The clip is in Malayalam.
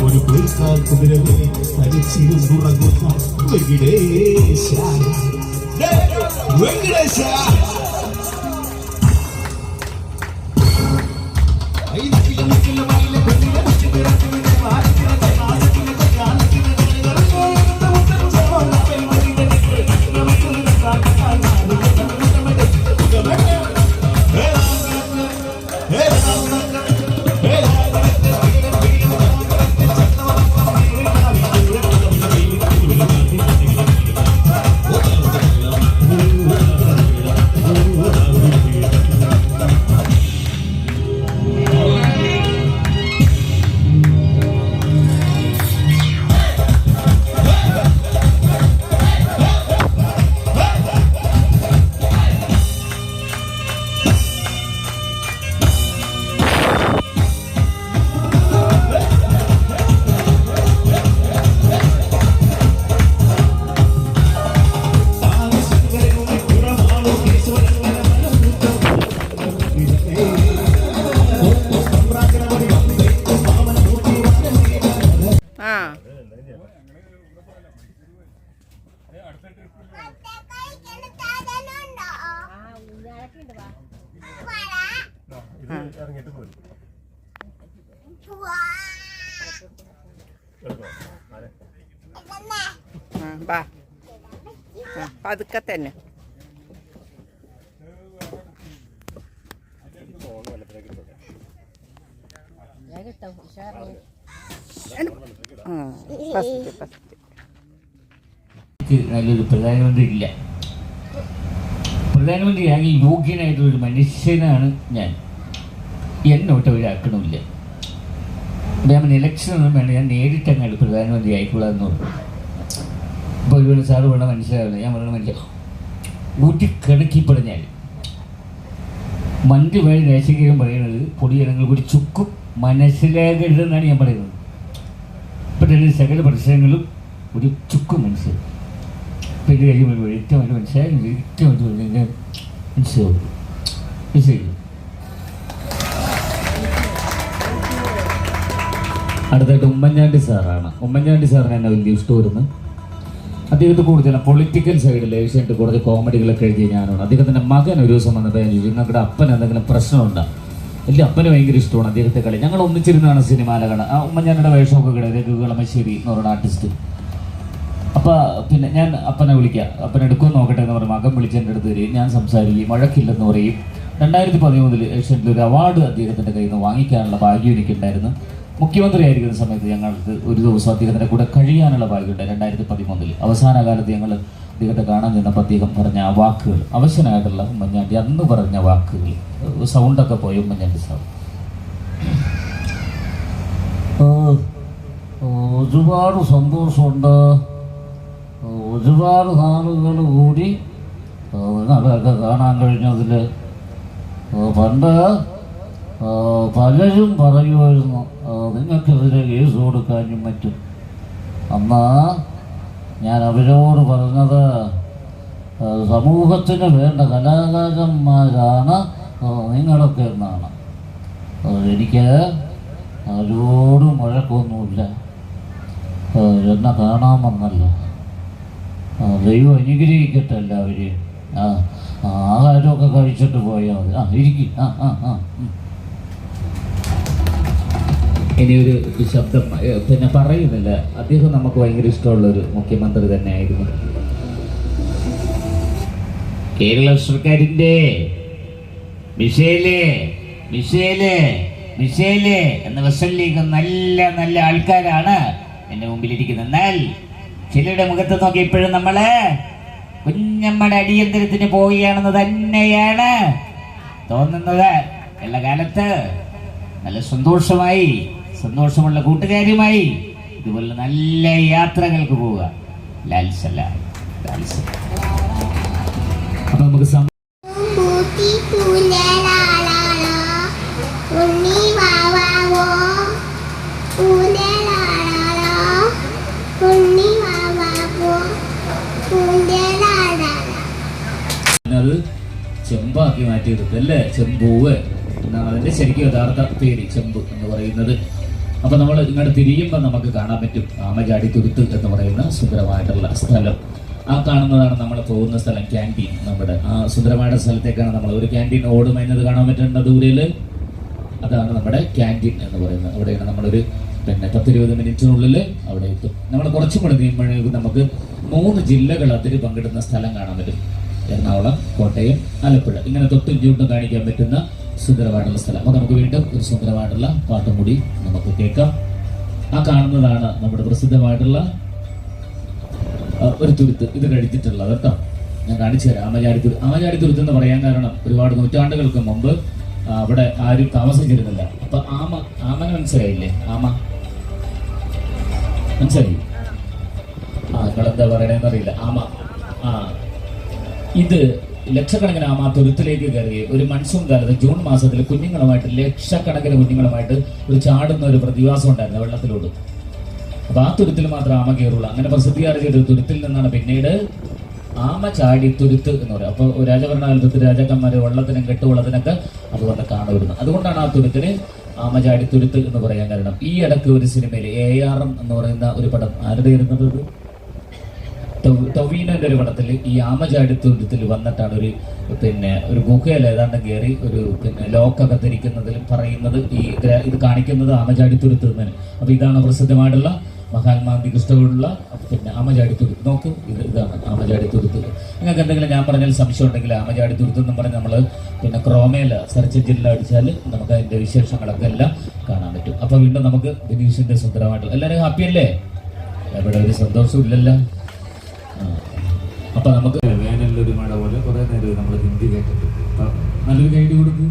ഒരു പുൽക്കാൽ കുതിരവേ തരിച്ചിരുന്നുറങ്ങുന്ന വെങ്കിടേശ വെങ്കിടേശ പതുക്കെ തന്നെ നല്ലൊരു പ്രധാനമന്ത്രി ഇല്ല. പ്രധാനമന്ത്രിയാകെ യോഗ്യനായിട്ടൊരു മനുഷ്യനാണ് ഞാൻ. എന്നോട്ട് ഒരാക്കണമില്ല. ഞാൻ ഇലക്ഷനൊന്നും വേണം, ഞാൻ നേരിട്ടങ്ങാണ് പ്രധാനമന്ത്രി ആയിക്കൊള്ളാന്ന് പറഞ്ഞു. ഇപ്പോൾ ഒരുപാട് സാറ് വേണം മനസ്സിലാവില്ല. ഞാൻ പറയണ മനസ്സിലാവും ഊറ്റിക്കിണക്കി പറഞ്ഞാൽ മന്ത്രി വഴി ദേശീയം പറയുന്നത് പൊടിജനങ്ങൾക്ക് ഒരു ചുക്കും മനസ്സിലാകരുതെന്നാണ് ഞാൻ പറയുന്നത്. ഇപ്പം തന്നെ സകല പ്രശ്നങ്ങളും ഒരു ചുക്കും മനസ്സിലാവും. ഇപ്പം എൻ്റെ കാര്യം വരുമ്പോൾ ഏറ്റവും മനസ്സിലായി മനസ്സിലാവും. അടുത്തായിട്ട് ഉമ്മൻചാണ്ടി സാറാണ്. ഉമ്മൻചാണ്ടി സാറിന് എന്നെ വലിയ ഇഷ്ടമായിരുന്നു. അദ്ദേഹത്തെ കൂടുതലും പൊളിറ്റിക്കൽ സൈഡിൽ ഏഷ്യാനെറ്റ് കുറച്ച് കോമഡികളൊക്കെ എഴുതിയ ഞാനാണ്. അദ്ദേഹത്തിൻ്റെ മകൻ ഒരു ദിവസം വന്നപ്പോൾ ഞാൻ ചോദിച്ചു, നിങ്ങളുടെ അപ്പൻ എന്തെങ്കിലും പ്രശ്നമുണ്ടോ? എൻ്റെ അപ്പന് ഭയങ്കര ഇഷ്ടമാണ് അദ്ദേഹത്തെ കളി. ഞങ്ങൾ ഒന്നിച്ചിരുന്നാണ് സിനിമയിലാണ്. ആ ഉമ്മൻചാണ്ടിയുടെ വേഷമൊക്കെ കിടക്കുക കളമശ്ശേരി എന്ന് പറയുന്ന ആർട്ടിസ്റ്റ്. അപ്പോൾ പിന്നെ ഞാൻ അപ്പനെ വിളിക്കാം, അപ്പനെ എടുക്കുമെന്ന് നോക്കട്ടെ എന്ന് പറയും. മകൻ വിളിച്ചെൻ്റെ അടുത്ത് തരും, ഞാൻ സംസാരിക്കും, വഴക്കില്ലെന്ന് പറയും. 2013 ഏഷ്യാനെറ്റിൽ ഒരു അവാർഡ് അദ്ദേഹത്തിൻ്റെ കയ്യിൽ നിന്ന് വാങ്ങിക്കാനുള്ള ഭാഗ്യം എനിക്കുണ്ടായിരുന്നു. മുഖ്യമന്ത്രി ആയിരിക്കുന്ന സമയത്ത് ഞങ്ങൾക്ക് ഒരു ദിവസം അദ്ദേഹത്തിൻ്റെ കൂടെ കഴിയാനുള്ള ഭാഗ്യമുണ്ടായി. 2013 അവസാന കാലത്ത് ഞങ്ങൾ അദ്ദേഹത്തെ കാണാൻ ചെന്നപ്പോൾ അദ്ദേഹം പറഞ്ഞ ആ വാക്കുകൾ, അവശനായിട്ടുള്ള ഉമ്മൻചാണ്ടി അന്ന് പറഞ്ഞ വാക്കുകൾ, സൗണ്ടൊക്കെ പോയി ഉമ്മൻചാണ്ടി സാർ. ഒരുപാട് സന്തോഷമുണ്ട്, ഒരുപാട് നാളുകൾ കൂടി നിങ്ങളൊക്കെ കാണാൻ കഴിഞ്ഞതിൽ. പണ്ട് പലരും പറയുമായിരുന്നു നിങ്ങൾക്കെതിരെ കേസ് കൊടുക്കാനും മറ്റും. അന്ന് ഞാൻ അവരോട് പറഞ്ഞത് സമൂഹത്തിന് വേണ്ട കലാകാരന്മാരാണ് നിങ്ങളൊക്കെ എന്നാണ്. എനിക്ക് ആരോടും വഴക്കൊന്നുമില്ല. എന്നെ കാണാമെന്നല്ല. ദൈവം അനുഗ്രഹിക്കട്ടെ എല്ലാവരെയും. ആഹാരമൊക്കെ കഴിച്ചിട്ട് പോയാൽ മതി. ഇരിക്കും. ഇനിയൊരു ശബ്ദം പിന്നെ പറയുന്നില്ല. അദ്ദേഹം നമുക്ക് ഭയങ്കര ഇഷ്ടമുള്ളൊരു മുഖ്യമന്ത്രി തന്നെയായിരുന്നു. കേരള സർക്കാരിൻ്റെ മിഷേലേ എന്ന് വസല്ലിക്ക് നല്ല നല്ല ആൾക്കാരാണ് എൻ്റെ മുമ്പിലിരിക്കുന്നത്. എന്നാൽ ചിലരുടെ മുഖത്ത് നോക്കി ഇപ്പോഴും നമ്മള് കുഞ്ഞമ്മയുടെ അടിയന്തരത്തിന് പോവുകയാണെന്ന് തന്നെയാണ് തോന്നുന്നത്. ഉള്ള കാലത്ത് നല്ല സന്തോഷമുള്ള കൂട്ടുകാരുമായി ഇതുപോലെ നല്ല യാത്രകൾക്ക് പോവുക. ലാൽസലാം. അപ്പൊ നമുക്ക് ചെമ്പ ചെമ്പാക്കി മാറ്റിയെടുത്ത് അല്ലേ, ചെമ്പൂവ് എന്നാണ് അതിന്റെ ശരിക്കും യഥാർത്ഥ പേര്, ചെമ്പ് എന്ന് പറയുന്നത്. അപ്പൊ നമ്മൾ ഇങ്ങോട്ട് തിരിയുമ്പോൾ നമുക്ക് കാണാൻ പറ്റും ആമചാടി തുരുത്ത് എന്ന് പറയുന്ന സുന്ദരമായിട്ടുള്ള സ്ഥലം. ആ കാണുന്നതാണ് നമ്മൾ പോകുന്ന സ്ഥലം, ക്യാൻറ്റീൻ. നമ്മുടെ ആ സുന്ദരമായിട്ട് സ്ഥലത്തേക്കാണ് നമ്മൾ ഒരു ക്യാൻറ്റീൻ ഓടുമെന്നത് കാണാൻ പറ്റുന്ന ദൂരയില്. അതാണ് നമ്മുടെ ക്യാൻറ്റീൻ എന്ന് പറയുന്നത്. അവിടെയാണ് നമ്മളൊരു 10-20 മിനിറ്റിനുള്ളിൽ അവിടെ എത്തും. നമ്മൾ കുറച്ചും കൂടെ നീങ്ങുമ്പോഴേക്കും നമുക്ക് 3 ജില്ലകൾ അതിര് പങ്കിടുന്ന സ്ഥലം കാണാൻ പറ്റും. എറണാകുളം, കോട്ടയം, ആലപ്പുഴ. ഇങ്ങനെ തൊട്ടും ചൂട്ടും കാണിക്കാൻ പറ്റുന്ന സുന്ദരമായിട്ടുള്ള സ്ഥലം. അപ്പോൾ നമുക്ക് വീണ്ടും ഒരു സുന്ദരമായിട്ടുള്ള പാട്ടും കൂടി നമുക്ക് കേൾക്കാം. ആ കാണുന്നതാണ് നമ്മുടെ പ്രസിദ്ധമായിട്ടുള്ള ഒരു തുരുത്ത്. ഇത് കഴിച്ചിട്ടുള്ളത് കേട്ടോ, ഞാൻ കാണിച്ചു തരാം. ആമചാടി തുരുത്ത് എന്ന് പറയാൻ കാരണം ഒരുപാട് നൂറ്റാണ്ടുകൾക്ക് മുമ്പ് അവിടെ ആരും താമസിച്ചിരുന്നില്ല. അപ്പൊ ആമനെ മനസ്സിലായില്ലേ? മനസ്സിലായി? നിങ്ങളെന്താ പറയണേന്ന് അറിയില്ല. ഇത് ലക്ഷക്കണക്കിന് ആമ തുരുത്തിലേക്ക് കയറി ഒരു മൺസൂൺ കാലത്ത് ജൂൺ മാസത്തിൽ കുഞ്ഞുങ്ങളുമായിട്ട്, ലക്ഷക്കണക്കിന് കുഞ്ഞുങ്ങളുമായിട്ട് ഒരു ചാടുന്ന ഒരു പ്രതിഭാസം ഉണ്ടായിരുന്നു വെള്ളത്തിലോട്ട്. അപ്പൊ ആ തുരുത്തിൽ മാത്രം ആമ കയറുള്ളൂ. അങ്ങനെ പ്രസിദ്ധി അറിഞ്ഞൊരു തുരുത്തിൽ നിന്നാണ് പിന്നീട് ആമചാടി തുരുത്ത് എന്ന് പറയും. അപ്പോൾ രാജഭരണകാലത്ത് രാജാക്കന്മാര് വെള്ളത്തിനും കെട്ടുവെള്ളത്തിനൊക്കെ അത് വന്ന് കാണുവരുന്നത്. അതുകൊണ്ടാണ് ആ തുരുത്തിന് ആമചാടി തുരുത്ത് എന്ന് പറയാൻ കാരണം. ഈ ഇടയ്ക്ക് ഒരു സിനിമയിൽ ARM എന്ന് പറയുന്ന ഒരു പടം, ആരുടെ ഇരുന്നത്, ടൊവീനോന്റെ ഒരു പടത്തിൽ ഈ ആമചാടി തുരുത്തിൽ വന്നിട്ടാണ് ഒരു ഗുഹയിൽ ഏതാണ്ട് കയറി ഒരു ലോക്കൊക്കെ തിരിക്കുന്നതിൽ പറയുന്നത് ഇത് കാണിക്കുന്നത് ആമചാടി തുരുത്ത് എന്നാണ്. അപ്പൊ ഇതാണ് പ്രസിദ്ധമായിട്ടുള്ള മഹാത്മാഗാന്ധി കൃഷ്ണയോടുള്ള ആമചാടി തുരുത്ത്. നോക്കൂ, ഇതാണ് ആമചാടി തുരുത്ത്. നിങ്ങൾക്ക് എന്തെങ്കിലും ഞാൻ പറഞ്ഞാൽ സംശയം ഉണ്ടെങ്കിൽ ആമചാടി തുരുത്ത് എന്നും പറഞ്ഞ് നമ്മൾ ക്രോമയിൽ സെർച്ച് എഞ്ചിനിൽ അടിച്ചാൽ നമുക്ക് അതിന്റെ വിശേഷങ്ങളൊക്കെ എല്ലാം കാണാൻ പറ്റും. അപ്പൊ വീണ്ടും നമുക്ക് ബിനീഷിന്റെ സുന്ദരമായിട്ടുള്ള, എല്ലാവരും ഹാപ്പി അല്ലേ? എവിടെ ഒരു സന്തോഷവും ഇല്ലല്ലോ. അപ്പൊ നമുക്ക് വേനലൊരു മഴ പോലെ കുറെ നേരം നമ്മൾ ഹിന്ദി കേട്ടിട്ട് നല്ലൊരു ഗൈഡ് കൊടുക്കും.